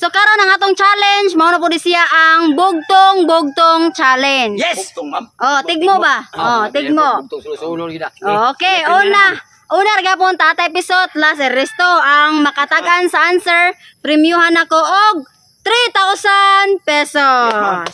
So karon ang atong challenge, mao na po di siya ang bugtong challenge. Yes! Bugtong, ma'am. Oh, tigmo ba? Oh, tigmo. Bugtong sulo-sulo gida. Okay, una gapon Tatay Pisot, last resto ang makatagan sa answer, premyuhan ako og 3,000 pesos.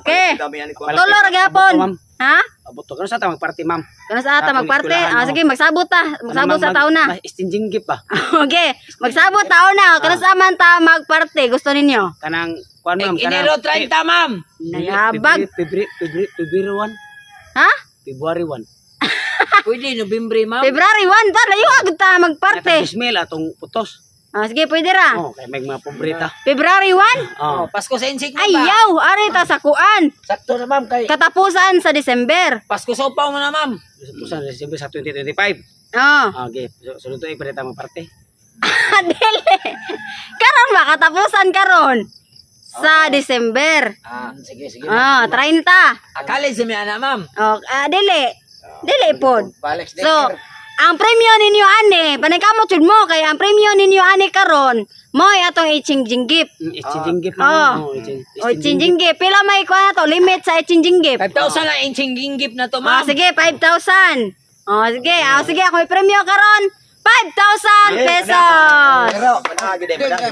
Okay. Tulo ra gapon. Ha? Abot ko sa ta magparty, ma'am. Kana sa ata magparte? Sige, magsabot ta. Magsabot sa taon na. Istinjing gift ba? Okay, magsabot taon na. Kana sa man ta magparte? Gusto ninyo? Kanang kuan ma'am, Enero 30, ma'am. Nayabag. February 1. Ha? February 1. Pwede, November, ma'am. February 1 ta, layo agad ta magparte. Ismail atong putos. Sige, pwede ra. Oh, kay may mga pobreta. February 1? Oh. Pasko sa insig, ma'am. Ayaw, ari ta sa kuan. Sakto na, ma'am. Kay Katapusan sa December. Pasko sa upaw mo na, ma'am. Pusan December sa 2025. Oh. Okay, sunod to ipareta magparty. Dili. Karon ba katapusan karon sa December. Sige. 30. Akali sa mi ana, ma'am. Dili. Dili pod. Balik So, ang premyo ninyo ani, panay kamot jud mo kay ang premyo ninyo ani karon mo atong i-changing gift. Exchanging gift Oh. Changing gift. Pila may kuha to limit sa changing gift. 5,000 na inching gift na to, ma'am. Sige, 5,000. Sige, ako i-premyo karon 5,000 pesos. Pero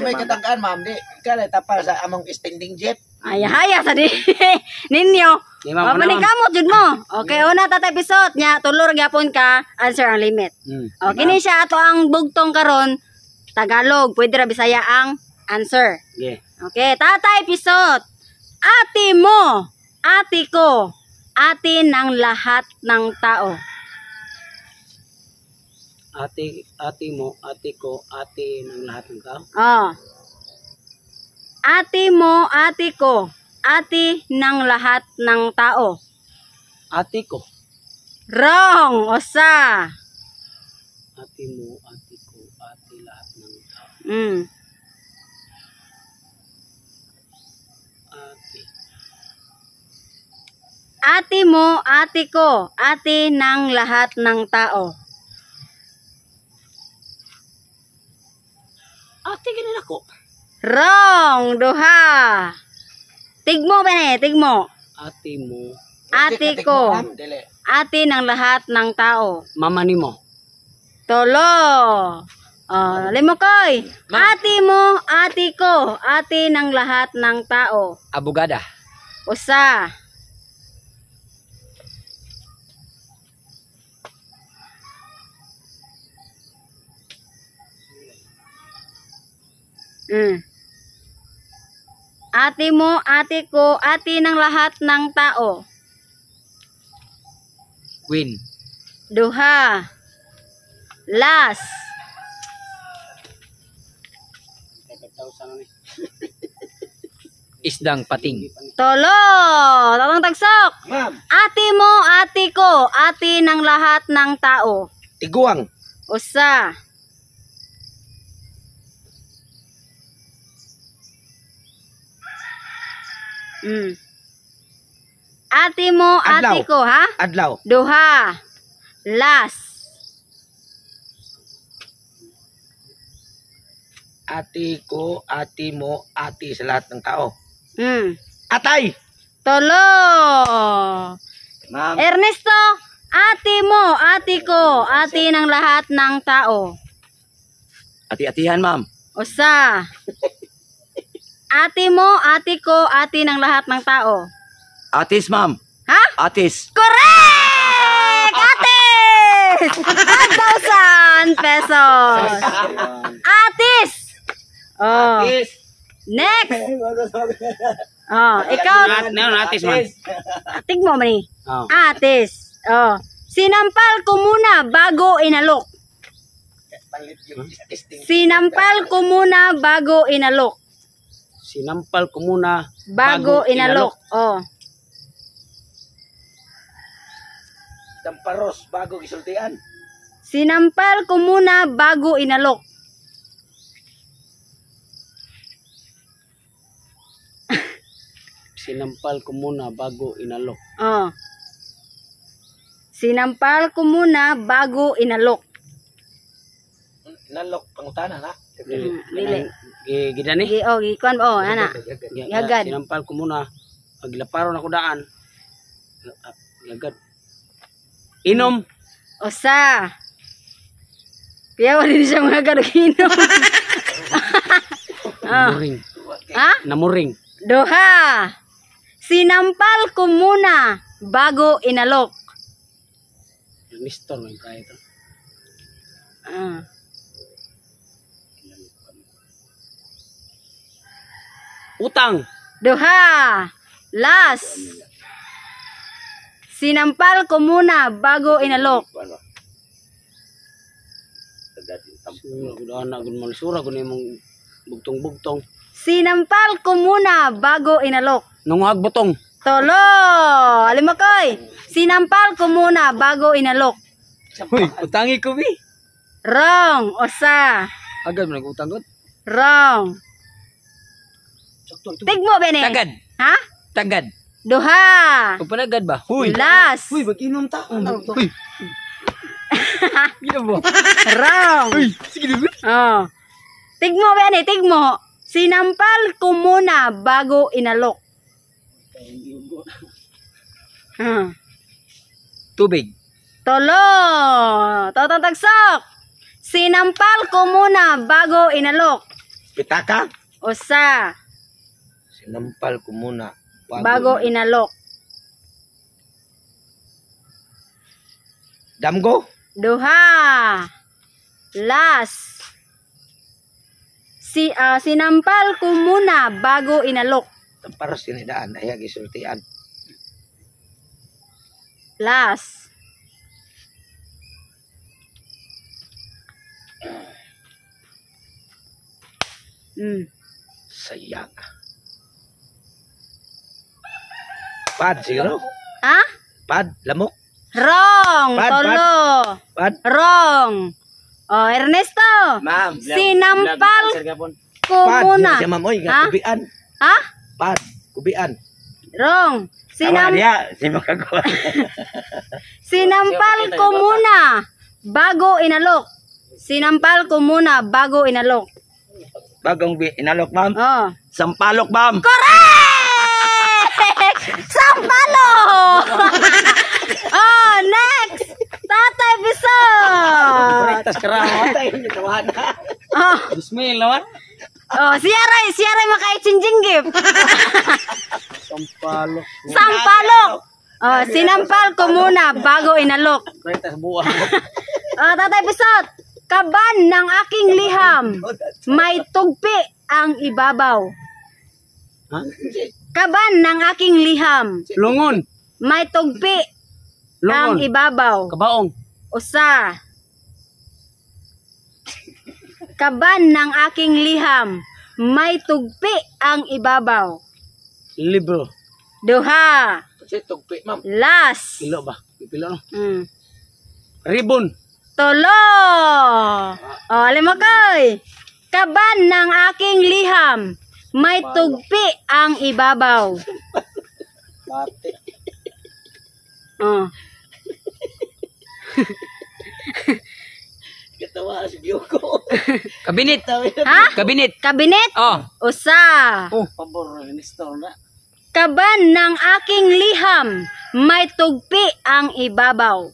may katagaan, ma'am. Di kala tapal sa among standing jet. Haya sa di ninyo. Mapaning kamot jud mo. Okay, una Tatay Pisot nya tulor gyapon ka answer ang limit. Okay ni siya ato ang bugtong karon Tagalog, pwede ra Bisaya ang answer. Okay, Tatay Pisot. Ate mo, ate ko, ate ng lahat ng tao. Ate mo, ate ko, ate ng lahat ng tao. Ate mo, ate ko, ate ng lahat ng tao. Ate ko. Wrong, usa. Ate mo, ate ko, ate lahat ng tao. Ate. Ate mo, ate ko, ate ng lahat ng tao. Ate ganun ako. Wrong, duha. Tigmo ba na tigmo. Ate mo. Ate ko, ate ng lahat ng tao. Mama ni mo. Tolo. Limo koy. Ate mo, ate ko, ate ng lahat ng tao. Abogada. Usa. Ate mo, ate ko, ate ng lahat ng tao. Queen. Duha. Last. Isdang pating. Tolo. Tatang tagsok. Ma'am. Ate mo, ate ko, ate ng lahat ng tao. Tiguang. Usa. Ate mo, ate Adlaw. ko, ha? Adlaw. Duha. Last. Ate ko, ate mo, ate sa lahat ng tao. Tolo. Atay! Ma'am. Ernesto, ate mo, ate ko, ate ng lahat ng tao. Ati-atihan, ma'am. Usa. Ate mo, ate ko, ate ng lahat ng tao. Atis, ma'am. Ha? Atis. Correct! Atis! 1,000 pesos. Atis! Atis. Next! Ikaw. Atis man. Tigmo man ni. Oh. Atis. Sinampal ko muna bago inalok. Sinampal ko muna bago inalok. Sinampal ko muna Bago inalok. Damparos, bago gisultian. Sinampal ko muna bago inalok. Sinampal ko muna bago inalok. Sinampal ko muna bago inalok. Inalok, pangutana na. Dili. Gidani. Gikuan ana. Gihagad. Sinampal ko muna. Paglaparon ako daan. Gagad. Inom. Usa. Kaya wala din siya mga inom. Namuring. Ha? Namuring. Duha. Sinampal ko muna bago inalok. Mister mo yung kaya ito. Utang. Duha. Last. Sinampal ko muna bago inalok. Sura ko daan na. Sura ko na yung bugtong-bugtong. Sinampal ko muna bago inalok. Nunguhag butong. Tolo. Alimakoy. Sinampal ko muna bago inalok. Uy, utangi ko, bi. Wrong. Usa. Agad mo nag-utang ko. Wrong. Tigmo, Bene. Tagad. Ha? Tagad. Duha. Papanagad ba? Huy. Last. Huy, mag-inom ta. Huy. Gino mo? Wrong. Huy, sige na. Oh. Tigmo, Bene. Tigmo. Sinampal ko muna bago inalok. Tubig. Tolo. Totong tagsok. Sinampal ko muna bago inalok. Pitaka. Usa. Sinampal ko muna. Bago inalok. Damgo. Duha. Last. Sinampal ko muna bago inalok. Para sinidaan. Ayag isultian. Last. Sayang. Pad, siguro. Ha? Pad, lamok. Wrong. Pad, Tolo. Pad. Wrong. Oh, Ernesto. Ma'am. Sinampal ko Pad. muna. Siya mamoy. Ha? Kubian. Ha? Pad. Kubian. Wrong. Si makagawa. Sinampal ko muna bago inalok. Sinampal ko muna bago inalok. Bagong inalok, ma'am. Oh. Sampalok, ma'am. Correct! Sampalo! Oh, next! Tatay Bison! Tas karawa. Oh, Bismil naman. siya ray maka-exchanging gift. Sampalok. Sampalok! Oh, sinampal ko muna bago inalok. Tas buwan. Oh, Tatay Bisot, kaban ng aking liham, may tugpi ang ibabaw. Ha? Kaban ng aking liham, Lungon. may tugpi ang Lungon. ibabaw. Kabaong. Usa. Kaban ng aking liham, may tugpi ang ibabaw. Libro. Duha. Kasi tugpi, ma'am. Kilo Last. ba? Pilo no. Tolo. Ribbon. O, alam mo koy. Kaban ng aking liham, may tugpi ang ibabaw. Bate. Oh. Katawa si Biyoko. Kabinet. Ha? Kabinet. Kabinet? Oh. Usa. Pabor ni store na. Kaban ng aking liham, may tugpi ang ibabaw.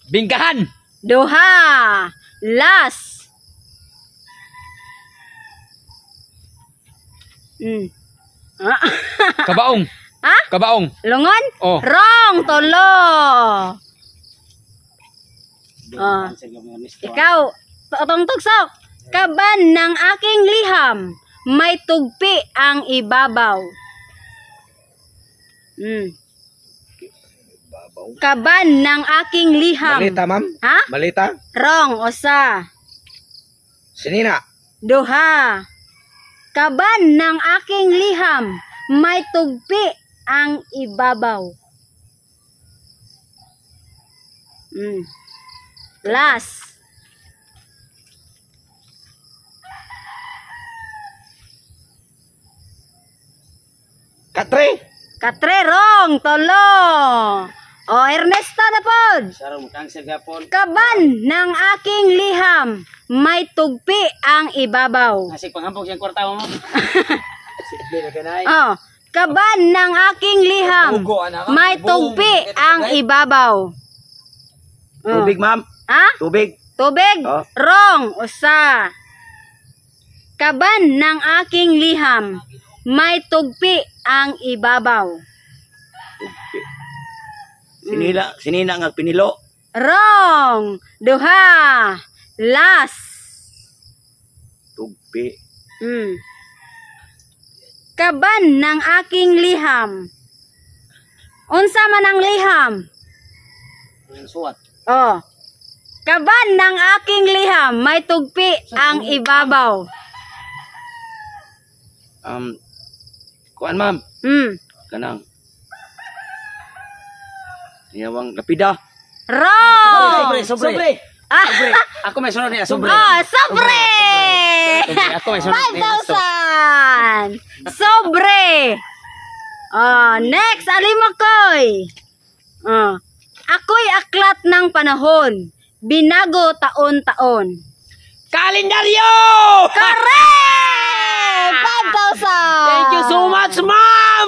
Bingkahan. Duha. Last. Kabaong. Ha? Kabaong. Lungon? Oh. Wrong. Tolo. Oh. Ikaw, totong tugsok. Kaban ng aking liham, may tugpi ang ibabaw. Kaban ng aking liham. Malita, ma'am. Ha? Malita. Wrong. Usa. Sinina. Duha. Kaban ng aking liham, may tugpi ang ibabaw. Last. Katre. Katre, wrong. Tolo. O, Ernesto na pod. Sarong cancel gapon. Kaban ng aking liham, may tugpi ang ibabaw. Nasik pangampok siyang kwarta mo. Simple na ganay. Oh, kaban ng aking liham, Ugo, anak. may tugpi ang ibabaw. Oh. Tubig, ma'am. Ha? Tubig. Tubig? Oh. Wrong. Usa. Kaban ng aking liham, may tugpi ang ibabaw. Sinina nga pinilo. Wrong. Duha. Last. Tugpi. Kaban ng aking liham. Unsa man ang liham? Suwat. Oh. Kaban ng aking liham, may tugpi ang ibabaw. Kuan, ma'am. Kanang. Iyawang lapida. Wrong. Sobre. Ah, Ako may sunod niya, sobre. oh, sobre! Ako may sunod niya. 5,000! Sobre! Oh, next, Alimakoy. Oh, ako'y aklat ng panahon. Binago taon-taon. Kalendaryo! Correct! 5,000! Thank you so much, ma'am!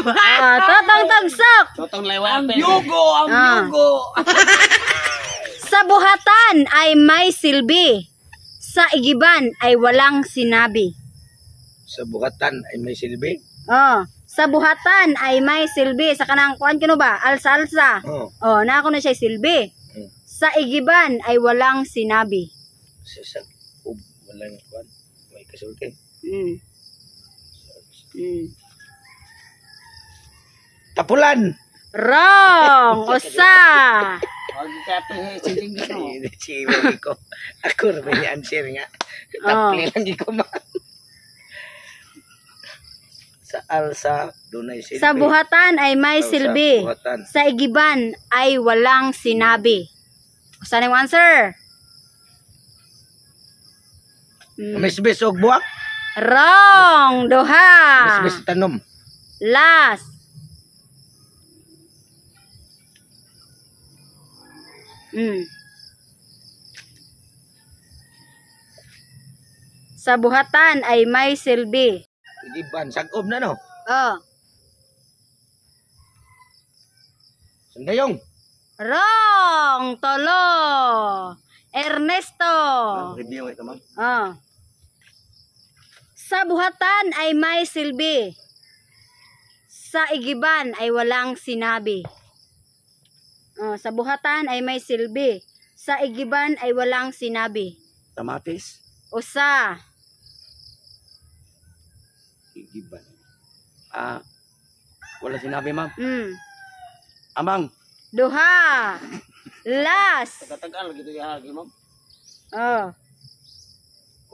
Totong tagsok. Totong laywa. Ang yugo, ang Ah. yugo. Sa buhatan ay may silbi. Sa igiban ay walang sinabi. Sa bukatan ay may silbi. Oh, sa buhatan ay may silbi. Sa kanang kuan kino ba? Alsa-alsa. Oh. Oh, na ako na siya silbi. Sa igiban ay walang sinabi. Sa walang kuan. May kasulti. Tapulan. Wrong! Usa! Huwag ka sinding dito. Si Iwagi ko. Ako na may answer nga. Oh. Tapli lang ko, ma'am. Sa alsa, dunay silbi. Sa buhatan ay may Sa silbi. buhatan. Sa igiban ay walang sinabi. Usa na yung answer? Misbis og buwak. Wrong! Duha! Misbis tanom. Last. Sa buhatan ay may silbi. Igiban. Sagob na, no? Oh. Sundayong. Wrong! Tolo! Ernesto! Review ito, ma'am. Oh. Sa buhatan ay may silbi. Sa igiban ay walang sinabi. Oh, sa buhatan ay may silbi. Sa igiban ay walang sinabi. Tamatis. Usa. Igiban. Wala sinabi, ma'am. Duha. Amang. Last. Katagal gitu ya, ma'am. Oh.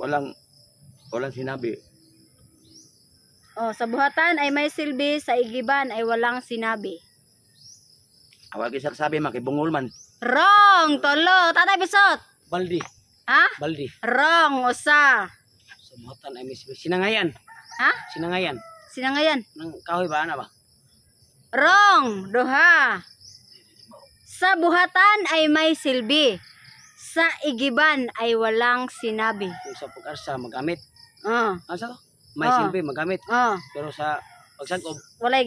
Walang sinabi. Oh, sa buhatan ay may silbi, sa igiban ay walang sinabi. Awag isang sabi, makibungol man. Wrong! Tolo! Tatay Bisot! Baldi. Ha? Baldi. Wrong! Usa. Sa buhatan ay misbis. Sinangayan. Ha? Sinangayan. Sinangayan? Nang kahoy ba, ano ba? Wrong! Duha. Sa buhatan ay may silbi. Sa igiban ay walang sinabi. Kung sa pag-arsa, magamit. Oh. Asa to? May Ah. silbi, magamit. Oh. Pero sa pagsagob, Wala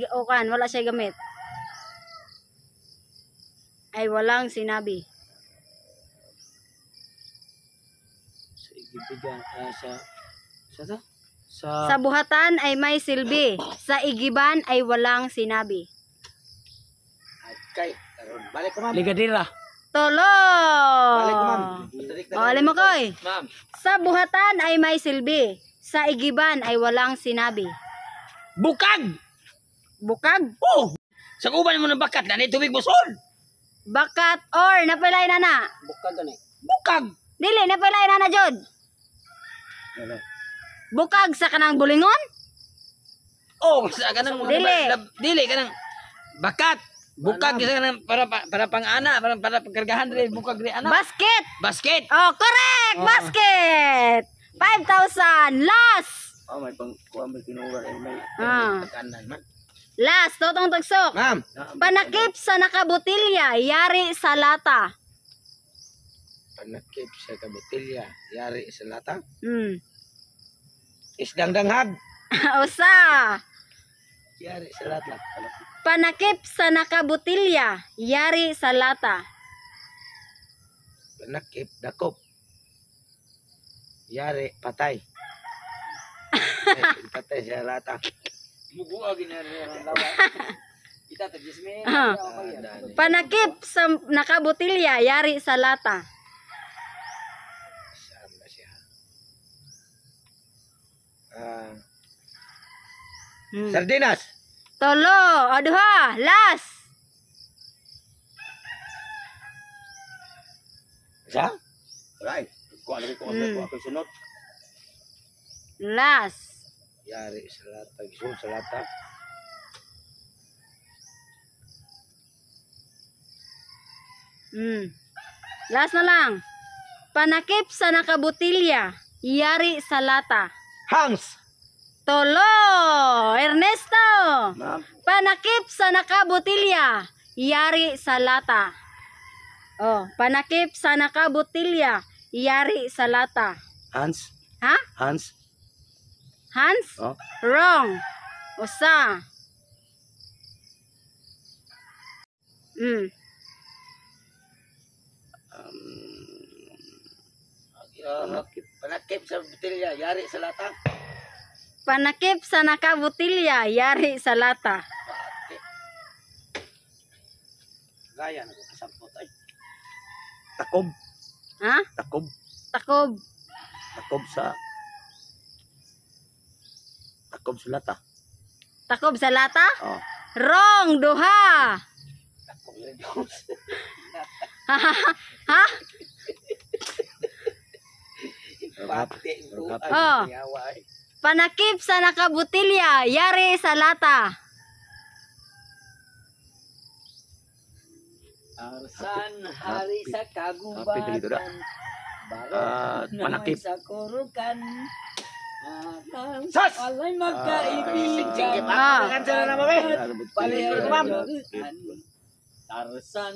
siya gamit. Ay walang sinabi. sa igibigan, sa to? Sa buhatan ay may silbi. Sa igiban ay walang sinabi. Kay, balik ko, ma'am. Ligadira. Tolo! Balik ko, ma'am. O, alam mo koy. Ma'am. Sa buhatan ay may silbi. Sa igiban ay walang sinabi. Bukag! Bukag, Oh! Sa kuban mo ng bakat, na tubig mo sol! bakat, or napilay na na. Bukag gani. Bukag! Dili, napilay na na, Jod. Bukag sa kanang bulingon? Oh, sa kanang Dili. Dili kanang bakat. Bukag sa kanang para pang-ana, para pagkargahan dili bukag dili ana. Basket. Basket. Oh, correct! Basket! 5,000. Last! Oh, may pang may tinuwa eh, may Kanan man. Last, totong tagsok. ma'am. Panakip sa nakabotilya, yari sa lata. Panakip sa kabotilya, yari sa lata. Isdang danghag, Usa. yari sa lata. Panakip sa nakabutilya, yari sa lata. Panakip dakop, yari patay. Patay sa lata. Mubuha ginari ang lawa. Kita tagisme. Panakip sa nakabutilya, yari sa lata. Saan na siya? Sardinas. Tolo, aduha, last. Sa? Right. Kuha lagi ko ako sunod. Last. Yari sa lata, gisul sa lata. Last na lang. Panakip sa nakabutilya, yari sa lata. Hangs. Tolo, Ernesto. Ma'am. Panakip sa nakabutilya, yari sa lata. Oh, panakip sa nakabutilya, yari sa lata. Hans. Ha? Hans. Hans? Oh. Wrong. Usa. Panakip sa botilya, yari sa lata. Panakip sa nakabutilya, yari sa lata. Gaya na ko kasampot ay. Takob. Ha? Takob. Takob. Takob sa lata. Takob sa lata? Oh. Wrong. Duha. Ha? Oh. Panakip sa nakabutilya, yari sa lata. Arsan hari sa Happy dito da. kagubatan. Panakip. Sa kurukan. Sas! Alay magkaibigan. Kansa na naman eh. Tarsan.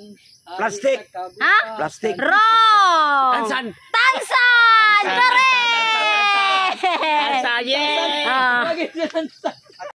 Plastic. Ha? Plastic. Wrong. Tansan. Tansan! Correct! Tansan. Ah. Tansan.